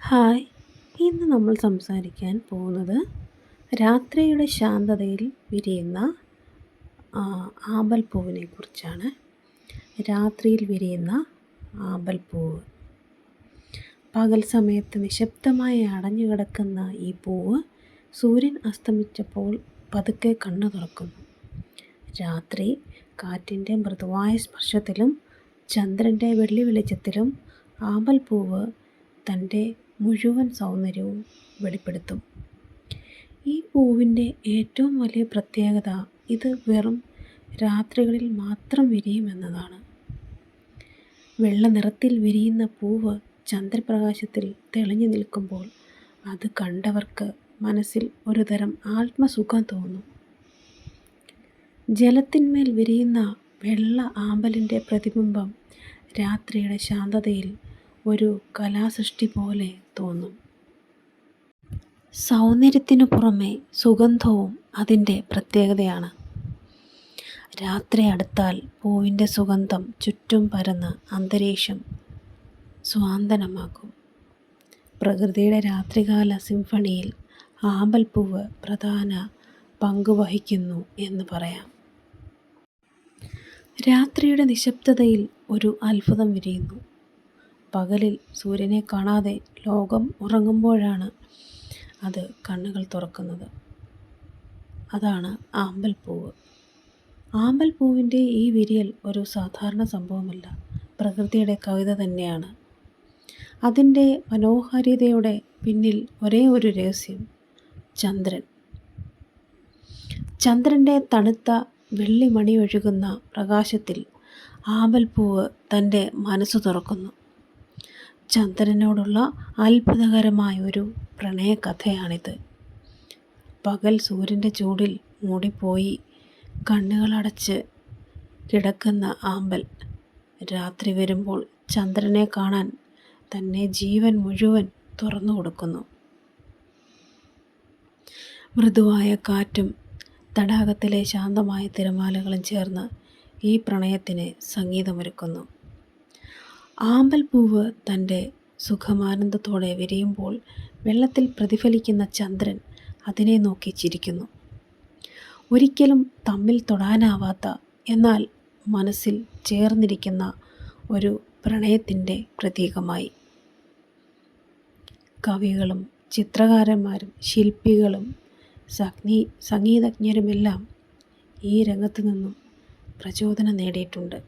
Hi, ഇന്ന് നമ്മൾ സംസാരിക്കാൻ പോകുന്നത് രാത്രിയുടെ ശാന്തതയിൽ വിരിയുന്ന ആമ്പൽപ്പൂവിനെ കുറിച്ചാണ്. രാത്രിയിൽ വിരിയുന്ന ആമ്പൽപ്പൂവ്. പകൽ സമയത്ത് നിശബ്ദമായി അടഞ്ഞു കിടക്കുന്ന ഈ പൂവ് സൂര്യൻ അസ്തമിച്ചപ്പോൾ പതുക്കെ കണ്ണു തുറക്കുന്നു. രാത്രി കാറ്റിൻ്റെ മൃദുവായ സ്പർശത്തിലും ചന്ദ്രൻ്റെ വെള്ളി വെളിച്ചത്തിലും ആമ്പൽപ്പൂവ് തൻ്റെ മുഴുവൻ സൗന്ദര്യവും വെളിപ്പെടുത്തും. ഈ പൂവിൻ്റെ ഏറ്റവും വലിയ പ്രത്യേകത ഇത് വെറും രാത്രികളിൽ മാത്രം വിരിയുമെന്നതാണ്. വെള്ള നിറത്തിൽ വിരിയുന്ന പൂവ് ചന്ദ്രപ്രകാശത്തിൽ തെളിഞ്ഞു നിൽക്കുമ്പോൾ അത് കണ്ടവർക്ക് മനസ്സിൽ ഒരുതരം ആത്മസുഖം തോന്നും. ജലത്തിന്മേൽ വിരിയുന്ന വെള്ള ആമ്പലിൻ്റെ പ്രതിബിംബം രാത്രിയുടെ ശാന്തതയിൽ ഒരു കലാസൃഷ്ടി പോലെ തോന്നും. സൗന്ദര്യത്തിനു പുറമെ സുഗന്ധവും അതിൻ്റെ പ്രത്യേകതയാണ്. രാത്രി അടുത്താൽ പൂവിൻ്റെ സുഗന്ധം ചുറ്റും പരന്ന് അന്തരീക്ഷം സ്വാന്തനമാക്കും. പ്രകൃതിയുടെ രാത്രികാല സിംഫണിയിൽ ആമ്പൽപ്പൂവ് പ്രധാന പങ്ക് വഹിക്കുന്നു എന്ന് പറയാം. രാത്രിയുടെ നിശബ്ദതയിൽ ഒരു അത്ഭുതം വിരിയുന്നു. പകലിൽ സൂര്യനെ കാണാതെ ലോകം ഉറങ്ങുമ്പോഴാണ് അത് കണ്ണുകൾ തുറക്കുന്നത്. അതാണ് ആമ്പൽപ്പൂവ്. ആമ്പൽപ്പൂവിൻ്റെ ഈ വിരിയൽ ഒരു സാധാരണ സംഭവമല്ല, പ്രകൃതിയുടെ കവിത തന്നെയാണ്. അതിൻ്റെ മനോഹാരിതയുടെ പിന്നിൽ ഒരേ ഒരു രഹസ്യം: ചന്ദ്രൻ. ചന്ദ്രൻ്റെ തണുത്ത വെള്ളിമണി ഒഴുകുന്ന പ്രകാശത്തിൽ ആമ്പൽപ്പൂവ് തൻ്റെ മനസ്സ് തുറക്കുന്നു. ചന്ദ്രനോടുള്ള അത്ഭുതകരമായ ഒരു പ്രണയകഥയാണിത്. പകൽ സൂര്യൻ്റെ ചൂടിൽ മൂടിപ്പോയി കണ്ണുകളടച്ച് കിടക്കുന്ന ആമ്പൽ രാത്രി വരുമ്പോൾ ചന്ദ്രനെ കാണാൻ തന്നെ ജീവൻ മുഴുവൻ തുറന്നു കൊടുക്കുന്നു. മൃദുവായ കാറ്റും തടാകത്തിലെ ശാന്തമായ തിരമാലകളും ചേർന്ന് ഈ പ്രണയത്തിന് സംഗീതമൊരുക്കുന്നു. ആമ്പൽപ്പൂവ് തൻ്റെ സുഖമാനന്ദത്തോടെ വിരിയുമ്പോൾ വെള്ളത്തിൽ പ്രതിഫലിക്കുന്ന ചന്ദ്രൻ അതിനെ നോക്കി ചിരിക്കുന്നു. ഒരിക്കലും തമ്മിൽ തൊടാനാവാത്ത, എന്നാൽ മനസ്സിൽ ചേർന്നിരിക്കുന്ന ഒരു പ്രണയത്തിൻ്റെ പ്രതീകമായി. കവികളും ചിത്രകാരന്മാരും ശില്പികളും സംഗീതജ്ഞരുമെല്ലാം ഈ രംഗത്തു നിന്നും പ്രചോദനം നേടിയിട്ടുണ്ട്.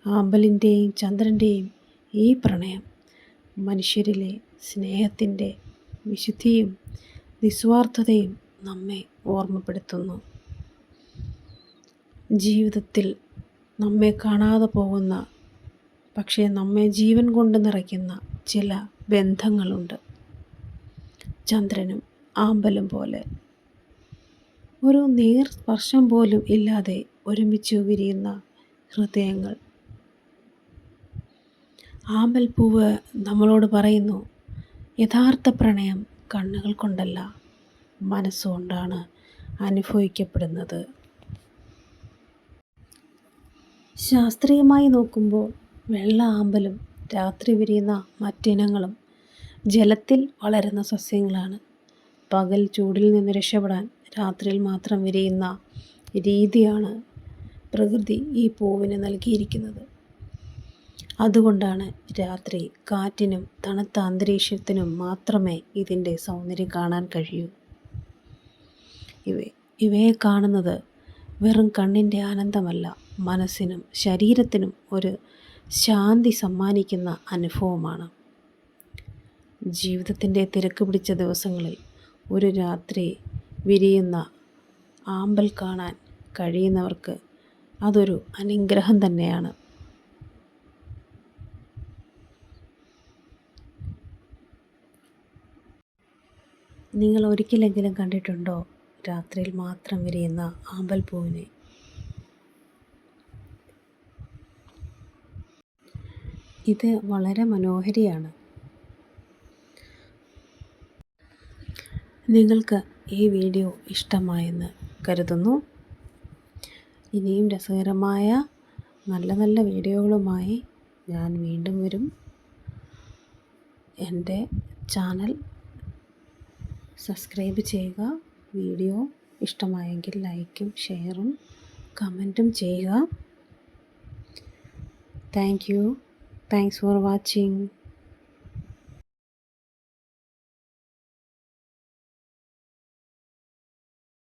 ആമ്പലിൻ്റെയും ചന്ദ്രൻ്റെയും ഈ പ്രണയം മനുഷ്യരിലെ സ്നേഹത്തിൻ്റെ വിശുദ്ധിയും നിസ്വാർത്ഥതയും നമ്മെ ഓർമ്മപ്പെടുത്തുന്നു. ജീവിതത്തിൽ നമ്മെ കാണാതെ പോകുന്ന, പക്ഷേ നമ്മെ ജീവൻ കൊണ്ട് നിറയ്ക്കുന്ന ചില ബന്ധങ്ങളുണ്ട്. ചന്ദ്രനും ആമ്പലും പോലെ ഒരു നേർ സ്പർശം പോലും ഇല്ലാതെ ഒരുമിച്ച് വിരിയുന്ന ഹൃദയങ്ങൾ. ആമ്പൽപ്പൂവ് നമ്മളോട് പറയുന്നു, യഥാർത്ഥ പ്രണയം കണ്ണുകൾ കൊണ്ടല്ല, മനസ്സുകൊണ്ടാണ് അനുഭവിക്കപ്പെടുന്നത്. ശാസ്ത്രീയമായി നോക്കുമ്പോൾ വെള്ള ആമ്പലും രാത്രി വിരിയുന്ന മറ്റിനങ്ങളും ജലത്തിൽ വളരുന്ന സസ്യങ്ങളാണ്. പകൽ ചൂടിൽ നിന്ന് രക്ഷപ്പെടാൻ രാത്രിയിൽ മാത്രം വിരിയുന്ന രീതിയാണ് പ്രകൃതി ഈ പൂവിന് നൽകിയിരിക്കുന്നത്. അതുകൊണ്ടാണ് രാത്രി കാറ്റിനും തണുത്ത അന്തരീക്ഷത്തിനും മാത്രമേ ഇതിൻ്റെ സൗന്ദര്യം കാണാൻ കഴിയൂ. ഇവയെ കാണുന്നത് വെറും കണ്ണിൻ്റെ ആനന്ദമല്ല, മനസ്സിനും ശരീരത്തിനും ഒരു ശാന്തി സമ്മാനിക്കുന്ന അനുഭവമാണ്. ജീവിതത്തിൻ്റെ തിരക്ക് പിടിച്ച ദിവസങ്ങളിൽ ഒരു രാത്രി വിരിയുന്ന ആമ്പൽ കാണാൻ കഴിയുന്നവർക്ക് അതൊരു അനുഗ്രഹം തന്നെയാണ്. നിങ്ങൾ ഒരിക്കലെങ്കിലും കണ്ടിട്ടുണ്ടോ രാത്രിയിൽ മാത്രം വിരിയുന്ന ആമ്പൽപ്പൂവിനെ? ഇത് വളരെ മനോഹരിയാണ്. നിങ്ങൾക്ക് ഈ വീഡിയോ ഇഷ്ടമായെന്ന് കരുതുന്നു. ഇനിയും രസകരമായ നല്ല നല്ല വീഡിയോകളുമായി ഞാൻ വീണ്ടും വരും. എൻ്റെ ചാനൽ സബ്സ്ക്രൈബ് ചെയ്യുക. വീഡിയോ ഇഷ്ടമായെങ്കിൽ ലൈക്കും ഷെയറും കമൻറ്റും ചെയ്യുക. Thanks for watching.